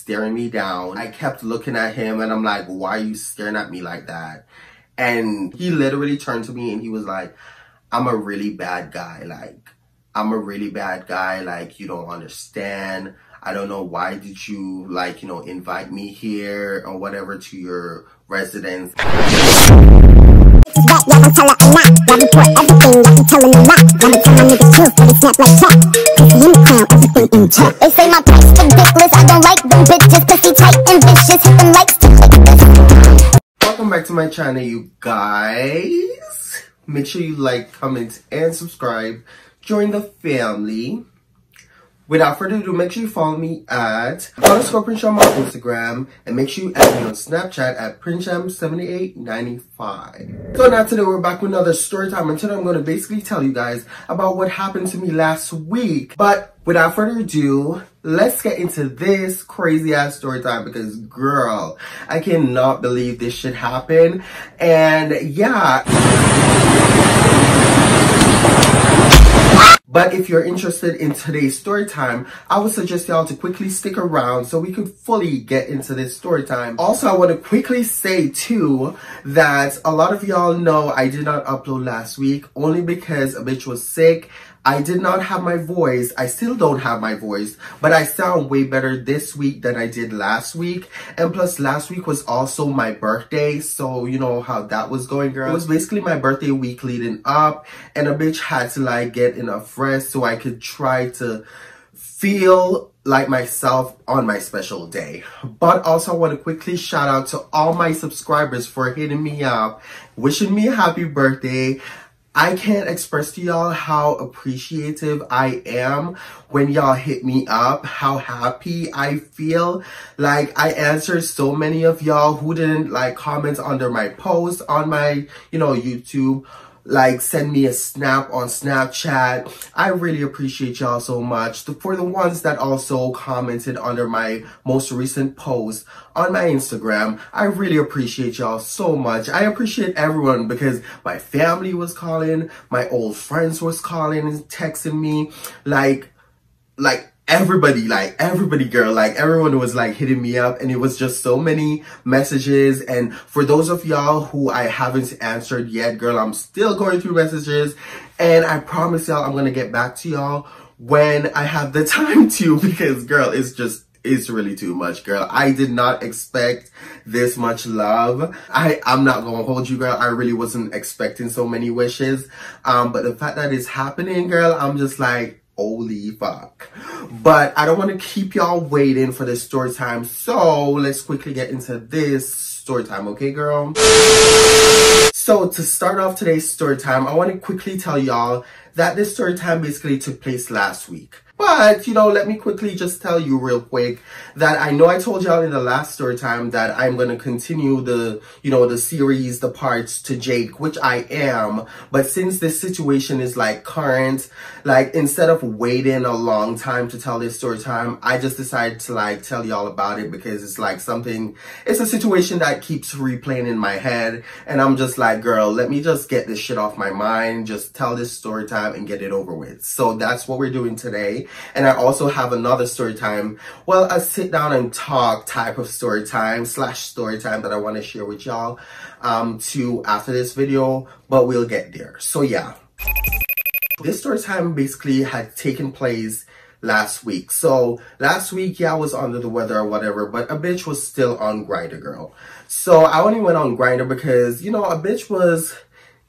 staring me down. I kept looking at him and I'm like, why are you staring at me like that? And he literally turned to me and he was like, I'm a really bad guy. Like, I'm a really bad guy. Like, you don't understand. I don't know why did you, like, you know, invite me here or whatever to your residence. They say my price ridiculous. I don't like them bitches, pussy tight and vicious. Hit them likes to click. Welcome back to my channel, you guys. Make sure you like, comment, and subscribe. Join the family. Without further ado, make sure you follow me at _Princham on Instagram, and make sure you add me on Snapchat at Princham7895. So now today we're back with another story time, and today I'm going to basically tell you guys about what happened to me last week. But without further ado, let's get into this crazy ass story time because girl, I cannot believe this shit happened. And yeah. But if you're interested in today's story time, I would suggest y'all to quickly stick around so we could fully get into this story time. Also, I want to quickly say too that a lot of y'all know I did not upload last week only because a bitch was sick. I did not have my voice. I still don't have my voice, but I sound way better this week than I did last week. And plus last week was also my birthday. So you know how that was going, girl. It was basically my birthday week leading up, and a bitch had to like get enough rest so I could try to feel like myself on my special day. But also I want to quickly shout out to all my subscribers for hitting me up, wishing me a happy birthday. I can't express to y'all how appreciative I am when y'all hit me up, how happy I feel. Like, I answered so many of y'all who didn't like comment under my post on my, you know, YouTube. Like, send me a snap on Snapchat. I really appreciate y'all so much. For the ones that also commented under my most recent post on my Instagram, I really appreciate y'all so much. I appreciate everyone because my family was calling, my old friends was calling and texting me, like everybody, girl, like everyone was like hitting me up, and it was just so many messages. And for those of y'all who I haven't answered yet, girl, I'm still going through messages, and I promise y'all I'm gonna get back to y'all when I have the time to, because girl, it's really too much, girl. I did not expect this much love. I'm not gonna hold you, girl. I really wasn't expecting so many wishes. But the fact that it's happening, girl, I'm just like, holy fuck. But I don't want to keep y'all waiting for this story time, so let's quickly get into this story time, okay, girl? So to start off today's story time, I want to quickly tell y'all that this story time basically took place last week. But, you know, let me quickly just tell you real quick that I know I told y'all in the last story time that I'm going to continue the, you know, the series, the parts to Jake, which I am. But since this situation is like current, like instead of waiting a long time to tell this story time, I just decided to like tell y'all about it because it's like something, it's a situation that keeps replaying in my head. And I'm just like, girl, let me just get this shit off my mind, just tell this story time and get it over with. So that's what we're doing today. And I also have another story time, well, a sit down and talk type of story time / story time that I want to share with y'all too after this video, but we'll get there. So yeah, this story time basically had taken place last week. So last week, yeah, I was under the weather or whatever, but a bitch was still on Grindr, girl. So I only went on Grindr because, you know, a bitch was,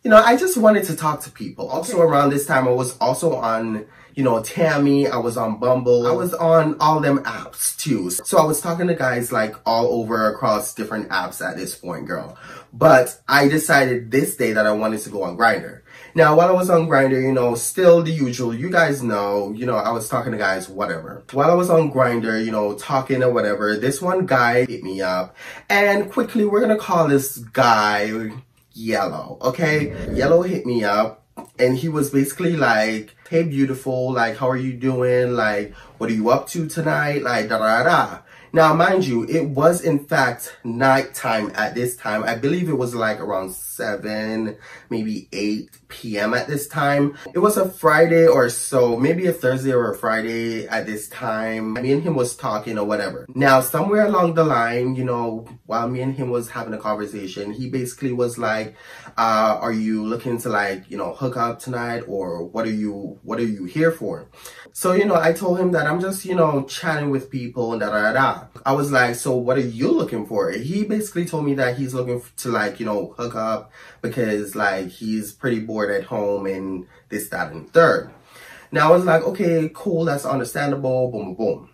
you know, I just wanted to talk to people. Also around this time, I was also on, you know, Tammy, I was on Bumble, I was on all them apps too. So I was talking to guys like all over across different apps at this point, girl. But I decided this day that I wanted to go on Grindr. Now, while I was on Grindr, you know, still the usual, you guys know, you know, I was talking to guys, whatever. While I was on Grindr, you know, talking or whatever, this one guy hit me up. And quickly, we're gonna call this guy Yellow, okay? Yellow hit me up. And he was basically like, hey, beautiful, like, how are you doing? Like, what are you up to tonight? Like, da-da-da. Now, mind you, it was, in fact, nighttime at this time. I believe it was like around 7, maybe 8 p.m. at this time. It was a Friday or so, maybe a Thursday or a Friday at this time. Me and him was talking or whatever. Now, somewhere along the line, you know, while me and him was having a conversation, he basically was like, are you looking to like, you know, hook up tonight, or what are you here for? So, you know, I told him that I'm just, you know, chatting with people and da. I was like, so what are you looking for? He basically told me that he's looking to like, you know, hook up because like he's pretty bored at home and this, that, and third. Now I was like, okay, cool, that's understandable, boom, boom, boom.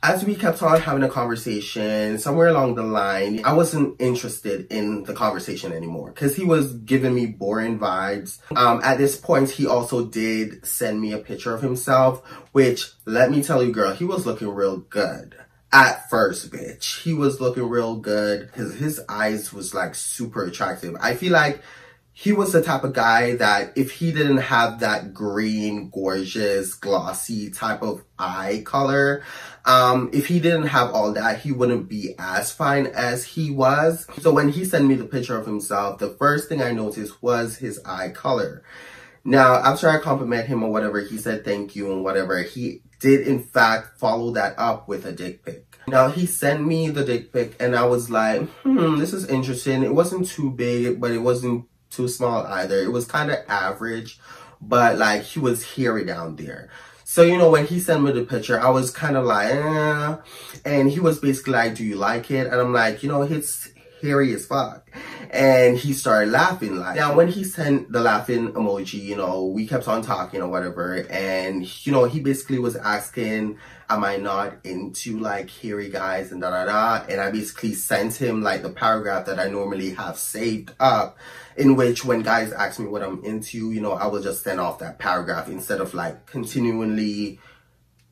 As we kept on having a conversation, somewhere along the line, I wasn't interested in the conversation anymore because he was giving me boring vibes. At this point, he also did send me a picture of himself, which, let me tell you, girl, he was looking real good. At first, bitch. He was looking real good. His eyes was like super attractive. I feel like he was the type of guy that if he didn't have that green, gorgeous, glossy type of eye color, if he didn't have all that, he wouldn't be as fine as he was. So when he sent me the picture of himself, the first thing I noticed was his eye color. Now, after I complimented him or whatever, he said thank you and whatever. He did, in fact, follow that up with a dick pic. Now, he sent me the dick pic and I was like, this is interesting. It wasn't too big, but it wasn't too small either. It was kind of average, but like he was hairy down there. So, you know, when he sent me the picture, I was kind of like, and he was basically like, do you like it? And I'm like, you know, it's hairy as fuck. And he started laughing. Like, now when he sent the laughing emoji, you know, we kept on talking or whatever, and you know, he basically was asking, am I not into like hairy guys and and I basically sent him like the paragraph that I normally have saved up, in which when guys ask me what I'm into, you know, I will just send off that paragraph instead of like continually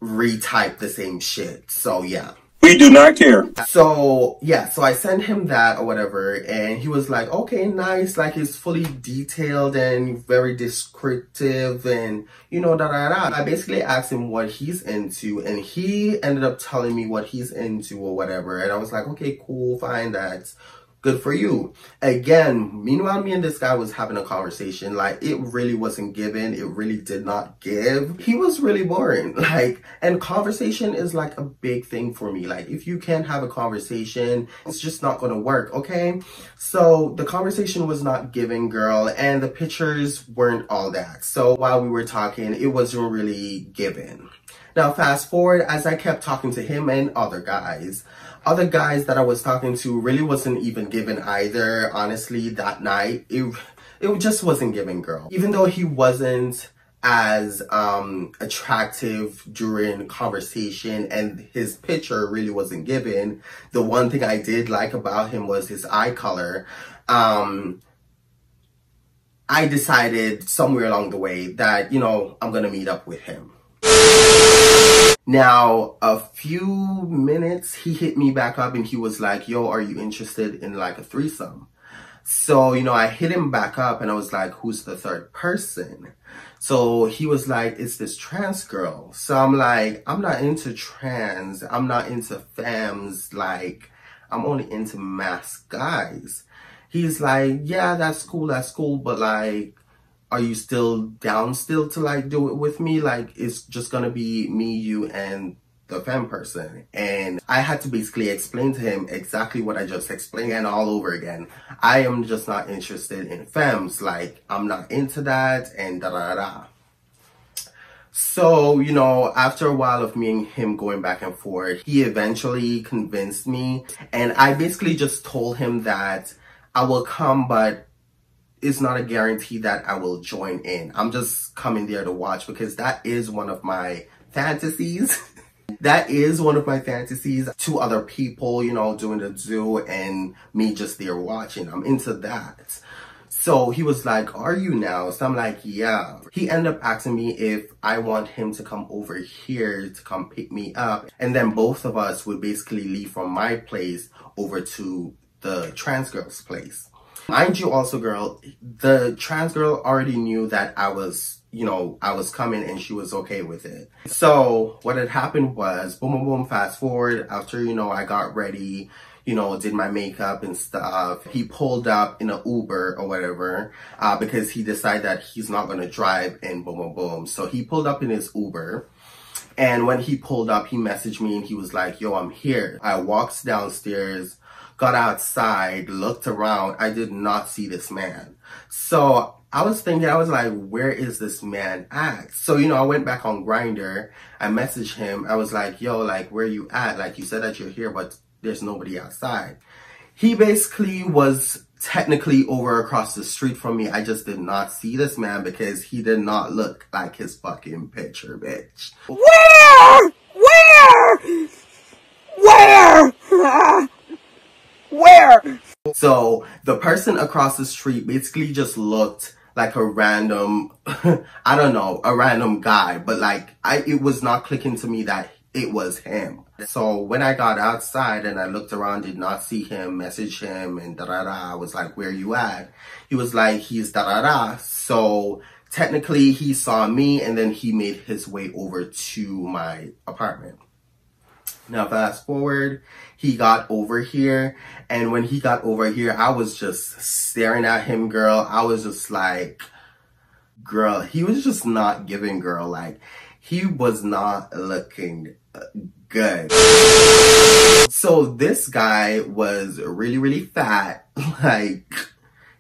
retype the same shit. So yeah. We do not care. So, yeah, so I sent him that or whatever, and he was like, okay, nice, like it's fully detailed and very descriptive and, you know, I basically asked him what he's into, and he ended up telling me what he's into or whatever, and I was like, okay, cool, fine, that's good for you. Again, meanwhile, me and this guy was having a conversation. Like, it really wasn't given. It really did not give. He was really boring. Like, and conversation is like a big thing for me. Like, if you can't have a conversation, it's just not gonna work, okay? So the conversation was not given, girl, and the pictures weren't all that. So while we were talking, it wasn't really given. Now, fast forward, as I kept talking to him and other guys that I was talking to really wasn't even given either. Honestly, that night, it just wasn't given, girl. Even though he wasn't as attractive during conversation and his picture really wasn't given, the one thing I did like about him was his eye color. I decided somewhere along the way that, you know, I'm gonna meet up with him. Now, a few minutes, he hit me back up and he was like, yo, are you interested in like a threesome? So, you know, I hit him back up and I was like, who's the third person? So he was like, it's this trans girl. So I'm like, I'm not into trans. I'm not into femmes. Like, I'm only into masked guys. He's like, yeah, that's cool. But like, are you still down to like do it with me? Like, it's just gonna be me, you, and the femme person. And I had to basically explain to him exactly what I just explained and all over again. I am just not interested in femmes. Like, I'm not into that and So, you know, after a while of me and him going back and forth, he eventually convinced me. And I basically just told him that I will come, but it's not a guarantee that I will join in. I'm just coming there to watch because that is one of my fantasies. That is one of my fantasies. Two other people, you know, doing the do and me just there watching. I'm into that. So he was like, are you now? So I'm like, yeah. He ended up asking me if I want him to come over here to come pick me up. And then both of us would basically leave from my place over to the trans girl's place. Mind you also, girl, the trans girl already knew that I was you know, I was coming and she was okay with it. So what had happened was, boom, boom, boom, fast forward, after, you know, I got ready, you know, did my makeup and stuff, he pulled up in an Uber or whatever, because he decided that he's not going to drive, and boom, boom, boom. So he pulled up in his Uber. And when he pulled up, he messaged me and he was like, yo, I'm here. I walked downstairs, got outside, looked around. I did not see this man. So I was thinking, I was like, where is this man at? So, you know, I went back on Grindr. I messaged him. I was like, yo, like, where you at? Like, you said that you're here, but there's nobody outside. He basically was technically over across the street from me. I just did not see this man because he did not look like his fucking picture, bitch. Where? Where? So the person across the street basically just looked like a random, I don't know, a random guy, but like, it was not clicking to me that it was him. So when I got outside and I looked around, did not see him, messaged him and da-da-da, I was like, where you at? He was like, he's da-da-da. So technically he saw me and then he made his way over to my apartment. Now fast forward, he got over here, and when he got over here, I was just staring at him, girl. I was just like, girl, he was just not giving, girl. Like, he was not looking good. So this guy was really, really fat. Like,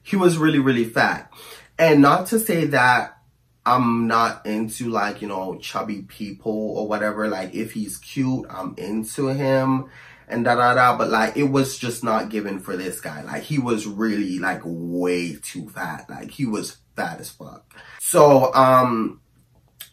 he was really, really fat. And not to say that I'm not into, like, you know, chubby people or whatever. Like, if he's cute, I'm into him and da-da-da. But, like, it was just not given for this guy. Like, he was really, like, way too fat. Like, he was fat as fuck. So,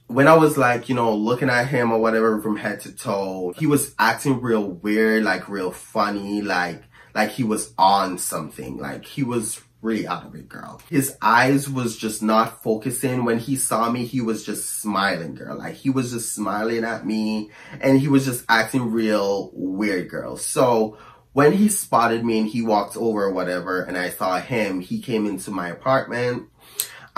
when I was, like, you know, looking at him or whatever from head to toe, he was acting real weird, like, real funny, like he was on something. Like, he was really out of it, girl. His eyes was just not focusing. When he saw me, he was just smiling, girl. Like, he was just smiling at me, and he was just acting real weird, girl. So when he spotted me and he walked over or whatever, and I saw him, he came into my apartment.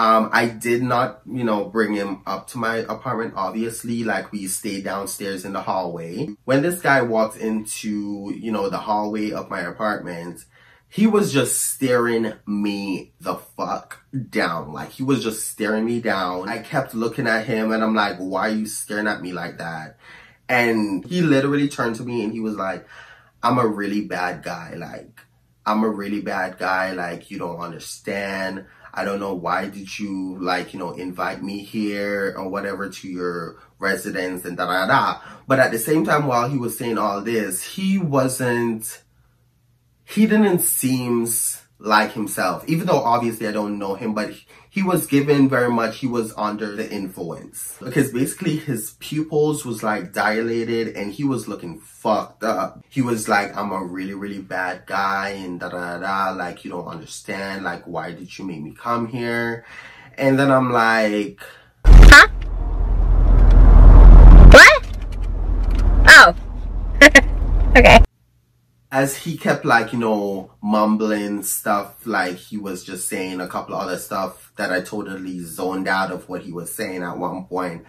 I did not, you know, bring him up to my apartment, obviously. Like, we stayed downstairs in the hallway. When this guy walked into, you know, the hallway of my apartment, he was just staring me the fuck down. Like, he was just staring me down. I kept looking at him and I'm like, why are you staring at me like that? And he literally turned to me and he was like, I'm a really bad guy. Like, I'm a really bad guy. Like, you don't understand. I don't know, why did you, like, you know, invite me here or whatever to your residence and da-da-da. But at the same time, while he was saying all this, he didn't seem like himself. Even though obviously I don't know him, but he was given very much, he was under the influence. Because basically his pupils was like dilated and he was looking fucked up. He was like, I'm a really, really bad guy and da-da-da-da. Like, you don't understand. Like, why did you make me come here? And then I'm like, huh? What? Oh. Okay. As he kept, like, you know, mumbling stuff, like he was just saying a couple of other stuff that I totally zoned out of what he was saying at one point,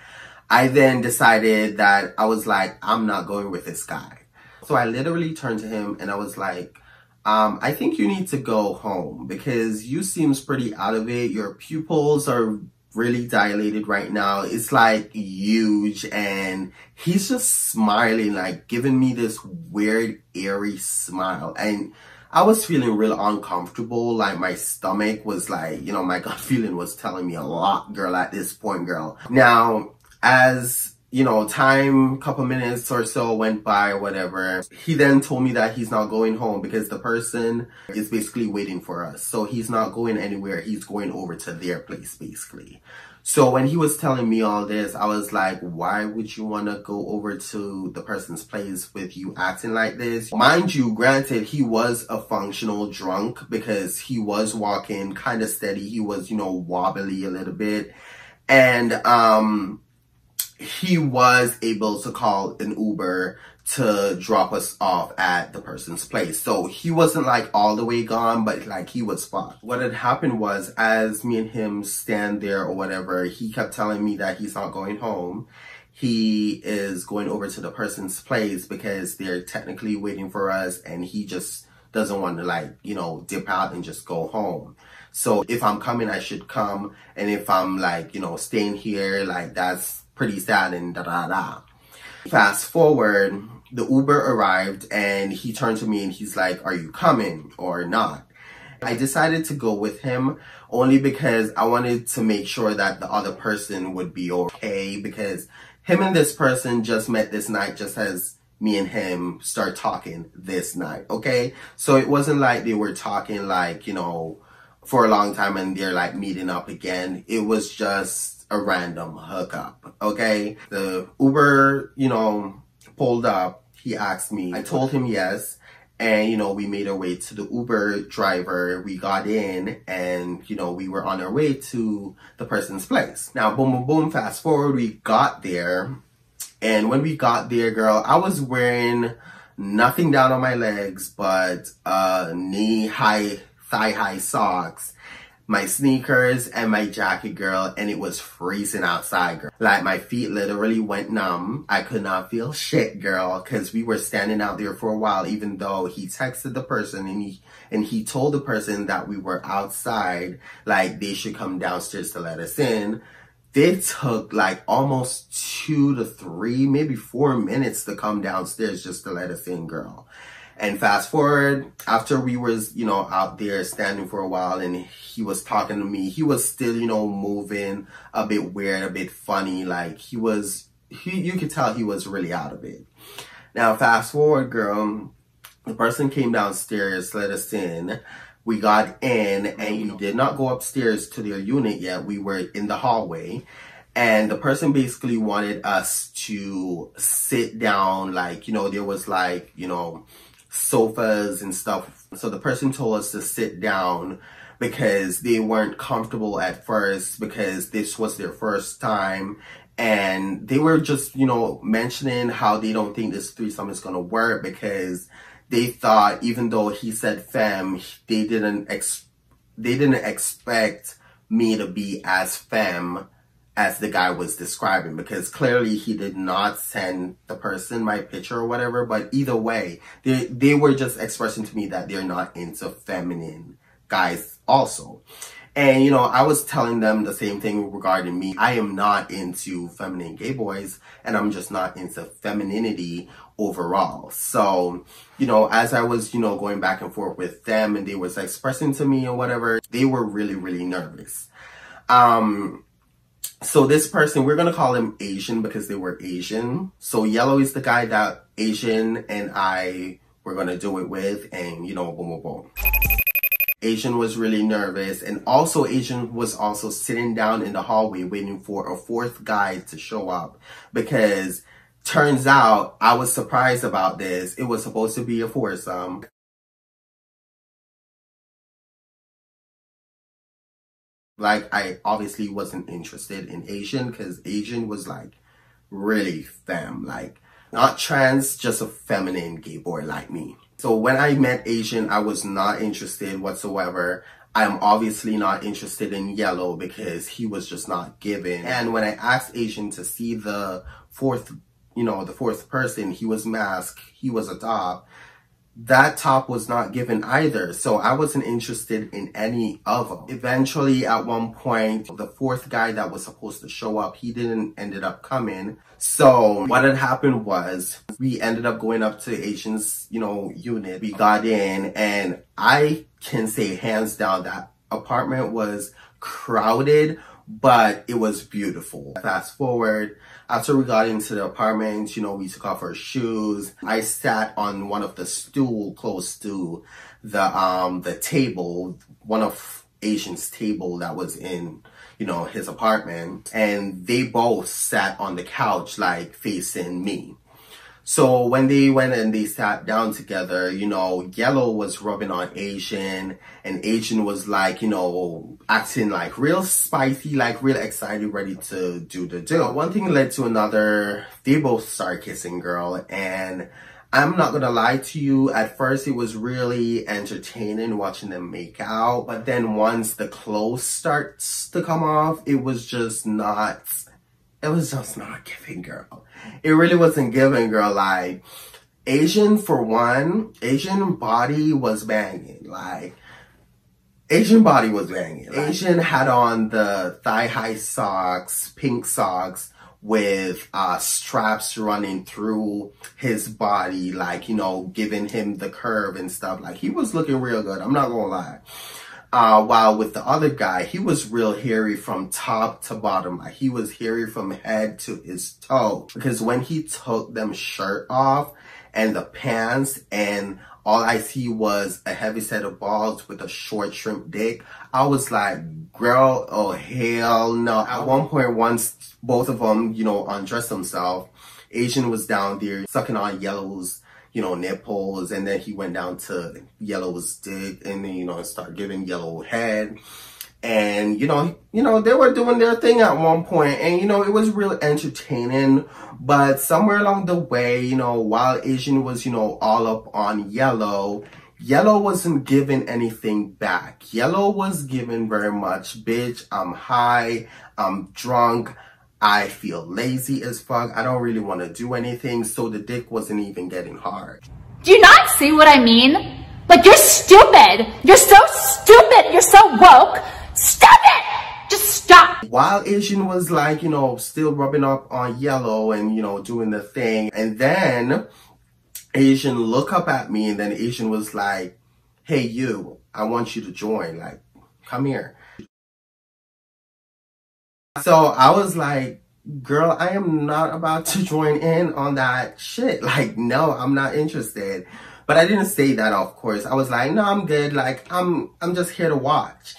I then decided that I was like, I'm not going with this guy. So I literally turned to him and I was like, I think you need to go home because you seems pretty out of it. Your pupils are really dilated right now. It's like huge, and he's just smiling, like giving me this weird eerie smile, and I was feeling real uncomfortable. Like, my stomach was like, you know, my gut feeling was telling me a lot, girl, at this point, girl. Now, as you know, time, couple minutes or so went by or whatever, he then told me that he's not going home because the person is basically waiting for us. So he's not going anywhere. He's going over to their place, basically. So when he was telling me all this, I was like, why would you want to go over to the person's place with you acting like this? Mind you, granted, he was a functional drunk because he was walking kind of steady. He was, you know, wobbly a little bit. And, he was able to call an Uber to drop us off at the person's place. So he wasn't like all the way gone, but like he was fucked. What had happened was, as me and him stand there or whatever, he kept telling me that he's not going home. He is going over to the person's place because they're technically waiting for us, and he just doesn't want to, like, you know, dip out and just go home. So if I'm coming, I should come. And if I'm like, you know, staying here, like, that's pretty sad and da-da-da. Fast forward, the Uber arrived and he turned to me and he's like, are you coming or not? I decided to go with him only because I wanted to make sure that the other person would be okay, because him and this person just met this night, just as me and him start talking this night, okay? So it wasn't like they were talking like, you know, for a long time and they're like meeting up again. It was just a random hookup, okay? The Uber, you know, pulled up. He asked me. I told him yes. And, you know, we made our way to the Uber driver. We got in and, you know, we were on our way to the person's place. Now, boom, boom, boom, fast forward, we got there. And when we got there, girl, I was wearing nothing down on my legs but knee-high, thigh-high socks, my sneakers, and my jacket, girl, and it was freezing outside, girl. Like, my feet literally went numb. I could not feel shit, girl, because we were standing out there for a while, even though he texted the person and he told the person that we were outside, like, they should come downstairs to let us in. They took like almost 2 to 3, maybe 4 minutes to come downstairs just to let us in, girl. And fast forward, after we was, you know, out there standing for a while and he was talking to me, he was still, you know, moving a bit weird, a bit funny. Like you could tell he was really out of it. Now, fast forward, girl, the person came downstairs, let us in. We got in and we did not go upstairs to their unit yet. We were in the hallway and the person basically wanted us to sit down. Like, you know, there was like, you know, sofas and stuff. So the person told us to sit down because they weren't comfortable at first because this was their first time. And they were just, you know, mentioning how they don't think this threesome is going to work because they thought, even though he said femme, they didn't expect me to be as femme as the guy was describing, because clearly he did not send the person my picture or whatever. But either way, they were just expressing to me that they're not into feminine guys also. And, you know, I was telling them the same thing regarding me. I am not into feminine gay boys, and I'm just not into femininity overall. So, you know, as I was, you know, going back and forth with them and they was expressing to me or whatever, they were really, really nervous. So this person, we're going to call him Asian because they were Asian. So Yellow is the guy that Asian and I were going to do it with, and, you know, boom, boom, boom. Asian was really nervous, and also Asian was also sitting down in the hallway waiting for a fourth guy to show up, because turns out I was surprised about this. It was supposed to be a foursome. Like, I obviously wasn't interested in Asian because Asian was like really femme, like not trans, just a feminine gay boy like me. So when I met Asian, I was not interested whatsoever. I'm obviously not interested in Yellow because he was just not given. And when I asked Asian to see the fourth person, he was masked, he was a top. That top was not given either, so I wasn't interested in any of them. Eventually, at one point, the fourth guy that was supposed to show up, he didn't ended up coming. So what had happened was we ended up going up to Asian's, you know, unit. We got in, and I can say hands down that apartment was crowded, but it was beautiful. Fast forward, after we got into the apartment, you know, we took off our shoes. I sat on one of the stool close to the table, one of Asian's table that was in, you know, his apartment. And they both sat on the couch, like, facing me. So when they went and they sat down together, you know, Yellow was rubbing on Asian, and Asian was like, you know, acting like real spicy, like real excited, ready to do the do. One thing led to another. They both start kissing, girl, and I'm not gonna lie to you, at first it was really entertaining watching them make out, but then once the clothes starts to come off, it was just not giving, girl. It really wasn't giving, girl. Like, Asian, for one, Asian body was banging. Like, Asian body was banging. Asian had on the thigh-high socks, pink socks, with straps running through his body, like, you know, giving him the curve and stuff. Like, he was looking real good, I'm not gonna lie. While with the other guy, he was real hairy from top to bottom. Like, he was hairy from head to his toe. Because when he took them shirt off and the pants, and all I see was a heavy set of balls with a short shrimp dick, I was like, girl, oh hell no. At one point, once both of them, you know, undressed themselves, Asian was down there sucking on Yellow's, you know, nipples, and then he went down to Yellow's dick, and then, you know, started giving Yellow head. And, you know, they were doing their thing at one point, and, you know, it was real entertaining. But somewhere along the way, you know, while Asian was, you know, all up on Yellow, Yellow wasn't giving anything back. Yellow was giving very much, bitch, I'm high, I'm drunk, I feel lazy as fuck, I don't really want to do anything, so the dick wasn't even getting hard. Do you not see what I mean? Like, you're stupid. You're so stupid. You're so woke. Stop it! Just stop. While Asian was like, you know, still rubbing up on Yellow and, you know, doing the thing, and then Asian look up at me, and then Asian was like, hey, you, I want you to join, like, come here. So I was like, girl, I am not about to join in on that shit. Like, no, I'm not interested. But I didn't say that, of course. I was like, no, I'm good. Like, I'm just here to watch.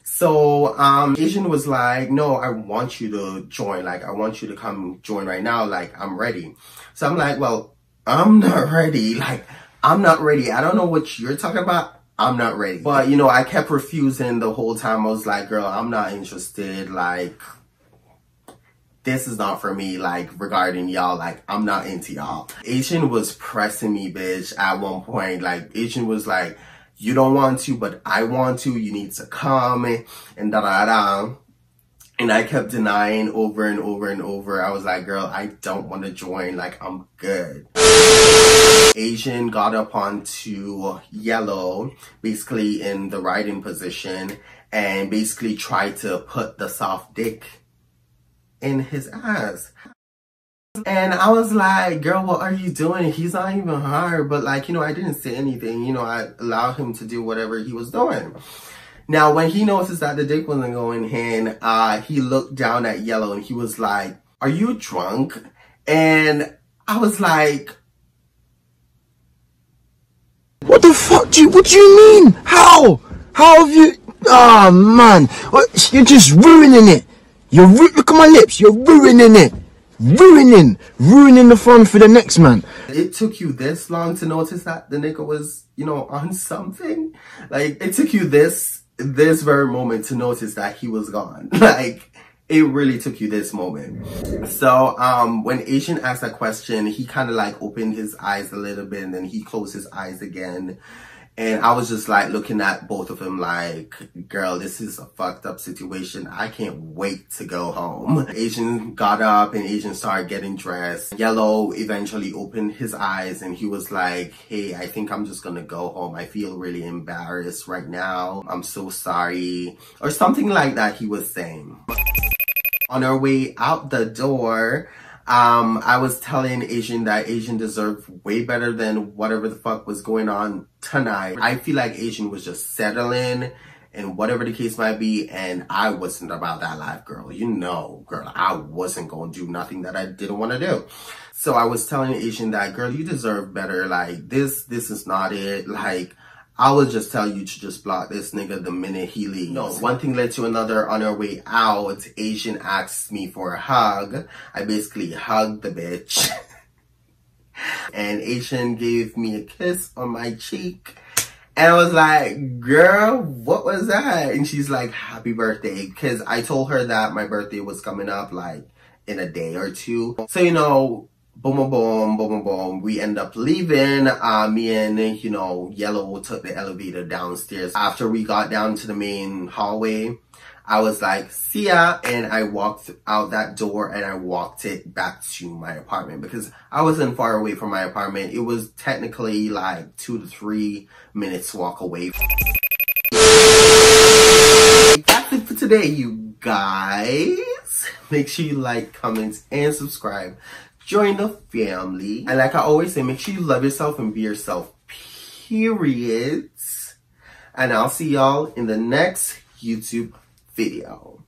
So, Asian was like, no, I want you to join. Like, I want you to come join right now. Like, I'm ready. So I'm like, well, I'm not ready. Like, I'm not ready. I don't know what you're talking about. I'm not ready. But, you know, I kept refusing the whole time. I was like, girl, I'm not interested. Like, this is not for me, like, regarding y'all. Like, I'm not into y'all. Asian was pressing me, bitch, at one point. Like, Asian was like, you don't want to, but I want to. You need to come, and da-da-da. And I kept denying over and over and over. I was like, girl, I don't want to join. Like, I'm good. Asian got up onto Yellow, basically in the riding position, and basically tried to put the soft dick in his ass. And I was like, girl, what are you doing? He's not even hard. But, like, you know, I didn't say anything. You know, I allowed him to do whatever he was doing. Now, when he noticed that the dick wasn't going in, he looked down at Yellow and he was like, are you drunk? And I was like, what the fuck what do you mean? How have you, oh man, you're just ruining it. Look at my lips, you're ruining it. Ruining the fun for the next man. It took you this long to notice that the nigga was, you know, on something? Like, it took you this very moment to notice that he was gone. Like, it really took you this moment. So, when Asian asked that question, he kind of like opened his eyes a little bit, and then he closed his eyes again. And I was just like looking at both of them like, girl, this is a fucked up situation. I can't wait to go home. Asian got up and Asian started getting dressed. Yellow eventually opened his eyes and he was like, hey, I think I'm just gonna go home. I feel really embarrassed right now. I'm so sorry. Or something like that he was saying. On our way out the door, I was telling Asian that Asian deserved way better than whatever the fuck was going on tonight. I feel like Asian was just settling and whatever the case might be, and I wasn't about that life, girl. You know, girl, I wasn't gonna do nothing that I didn't want to do. So I was telling Asian that, girl, you deserve better. Like, this is not it. Like, I would just tell you to just block this nigga the minute he leaves. No, one thing led to another. On our way out, Asian asked me for a hug. I basically hugged the bitch. And Asian gave me a kiss on my cheek. And I was like, girl, what was that? And she's like, happy birthday. Because I told her that my birthday was coming up like in a day or two. So, you know, boom, boom, boom, boom, boom, boom. We end up leaving. Me and, you know, Yellow took the elevator downstairs. After we got down to the main hallway, I was like, see ya. And I walked out that door and I walked it back to my apartment because I wasn't far away from my apartment. It was technically like 2 to 3 minutes walk away. That's it for today, you guys. Make sure you like, comment, and subscribe. Join the family. And like I always say, make sure you love yourself and be yourself, period. And I'll see y'all in the next YouTube video.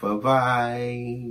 Bye-bye.